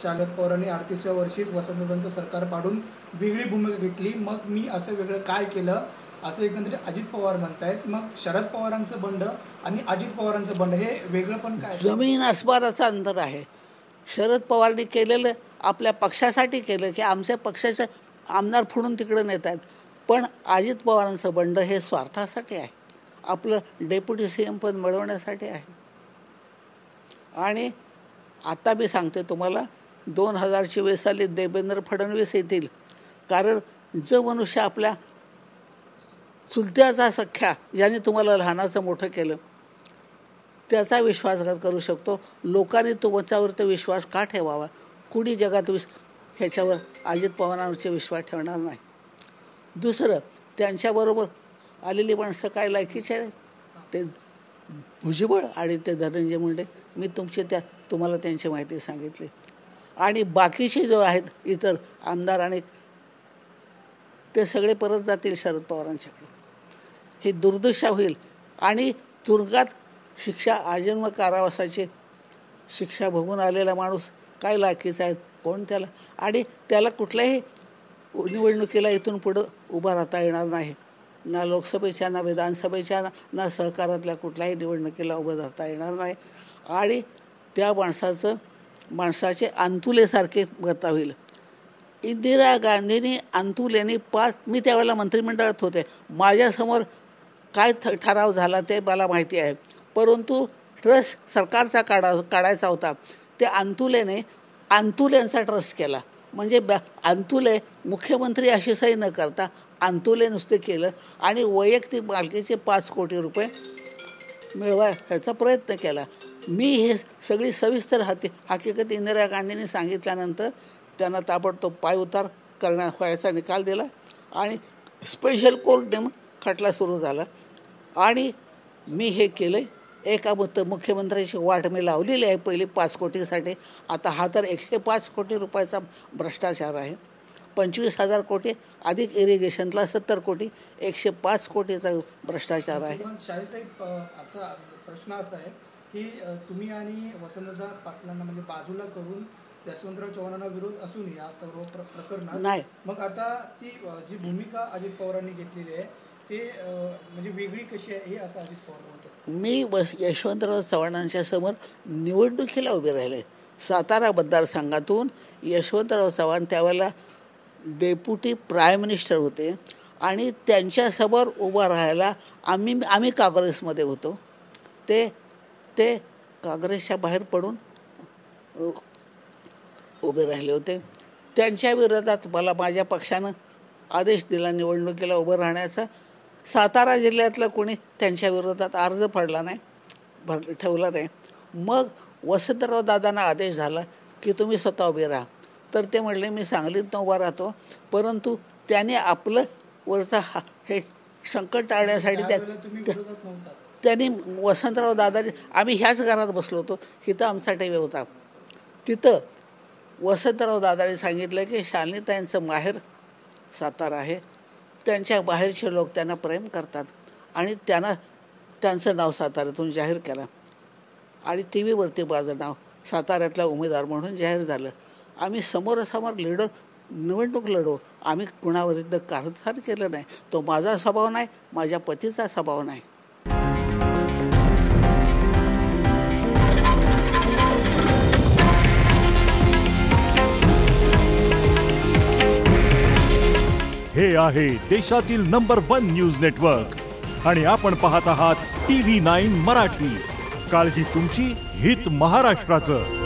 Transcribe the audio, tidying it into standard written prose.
शरद पवारांनी 38व्या वर्षीच वसंतदादांचं सरकार पाडून वेगळी भूमिका घेतली, मग मी असं वेगळं काय केलं असं एकंदरीत अजित पवार म्हणतायत। मग शरद पवारांचं बंड आणि अजित पवारांचं बंड हे वेगळं पण काय? जमीन आसमानाचं अंतर आहे। शरद पवारांनी केलेलं आपल्या पक्षासाठी केलं की आमच्या पक्षाचे आमदार फोडून तिकडे नेत आहेत, पण अजित पवारांचं बंड हे स्वार्थासाठी आहे, आपलं डेप्युटी CM पद मिळवण्यासाठी आहे। आणि आता मी सांगते तुम्हाला 2024 साली देवेंद्र फडणवीस येतील, कारण जो मनुष्य आपल्या चुलत्याचा सख्या ज्याने तुम्हाला लहानाचं मोठं केलं त्याचा विश्वासघात करू शकतो, लोकांनी तुमच्यावर तो विश्वास का ठेवावा? कुणी जगात ह्याच्यावर अजित पवारांवरचे विश्वास ठेवणार नाही। दुसरं, त्यांच्याबरोबर आलेली माणसं काय लायकीचे आहेत, ते भुजबळ आणि ते धनंजय मुंडे, मी तुम्हाला त्यांची माहिती सांगितली। आणि बाकीचे जो आहेत इतर आमदार आणि ते सगळे परत जातील शरद पवारांच्याकडे, ही दुर्दशा होईल। आणि तुरुंगात शिक्षा, आजन्म कारावासाची शिक्षा भोगून आलेला माणूस काय लायकीचा आहे, कोण त्याला? आणि त्याला कुठल्याही निवडणुकीला इथून पुढं उभा राहता येणार नाही, ना लोकसभेच्या, ना विधानसभेच्या, ना सहकारातल्या कुठल्याही निवडणुकीला उभं राहता येणार नाही। आणि त्या माणसाचे अंतुलेसारखे मत होईल। इंदिरा गांधींनी अंतुलेनी मी त्यावेळेला मंत्रिमंडळात होते, माझ्यासमोर काय ठराव झाला ते मला माहिती आहे, परंतु ट्रस्ट सरकारचा काढायचा होता, ते अंतुलेंचा ट्रस्ट केला। म्हणजे अंतुले मुख्यमंत्री अशी सही न करता अंतुले नुसते केलं आणि वैयक्तिक मालकीचे 5 कोटी रुपये मिळवायचा प्रयत्न केला। मी हे सगळी सविस्तर हकीकत इंदिरा गांधींनी सांगितल्यानंतर त्यांना ताबडतोब पायउतार व्हायचा निकाल दिला आणि स्पेशल कोर्टने खटला सुरू झाला। आणि मी हे केलं, एका मुख्यमंत्र्याची वाट मी लावलेली आहे पहिली 5 कोटीसाठी, आता हा तर 105 कोटी रुपयाचा भ्रष्टाचार आहे। 25,000 कोटी अधिक इरिगेशनला 70 कोटी, 105 कोटीचा भ्रष्टाचार आहे। असा प्रश्न असा आहे की तुम्ही आणि वसंतदादा पाटलांना म्हणजे बाजूला करून यशवंतराव चव्हाणांना विरोध असून या सर्व प्रकरणात नाही, मग आता ती जी भूमिका अजित पवारांनी घेतलेली आहे ते म्हणजे वेगळी कशी आहे हे असं अजित पवार म्हणतात। मी यशवंतराव चव्हाणांच्या समोर निवडणुकीला उभे राहिले। सातारा मतदारसंघातून यशवंतराव चव्हाण त्यावेळेला डेप्युटी प्राईम मिनिस्टर होते आणि त्यांच्यासमोर उभा राहायला आम्ही काँग्रेसमध्ये होतो, ते काँग्रेसच्या बाहेर पडून उभे राहिले होते। त्यांच्या विरोधात मला माझ्या पक्षानं आदेश दिला निवडणुकीला उभं राहण्याचा। सातारा जिल्ह्यातलं कोणी त्यांच्या विरोधात अर्ज पडला नाही, ठेवला नाही। मग वसंतराव दादांना आदेश झाला की तुम्ही स्वतः उभे राहा, तर ते म्हणले मी सांगलीतनं उभा राहतो, परंतु त्याने आपलं वरचा हे संकट टाळण्यासाठी त्यांनी वसंतराव दादाने, आम्ही ह्याच घरात बसलो होतो, तिथं आमचा टीव्ही होता, तिथं वसंतराव दादाने सांगितलं की शालिनीताईंचं माहेर सातारा आहे, त्यांच्या बाहेरचे लोक त्यांना प्रेम करतात आणि त्यांचं नाव साताऱ्यातून जाहीर केलं आणि TV वरती माझं नाव साताऱ्यातला उमेदवार म्हणून जाहीर झालं। आम्ही समोरासमोर निवडणूक लढवू, आम्ही कुणाविरुद्ध कारभार केलं नाही। तो माझा स्वभाव नाही, माझ्या पतीचा स्वभाव नाही। हे आहे देशातील नंबर 1 न्यूज नेटवर्क आणि आपण पाहत आहात TV9 मराठी। काळजी तुमची, हित महाराष्ट्राचं।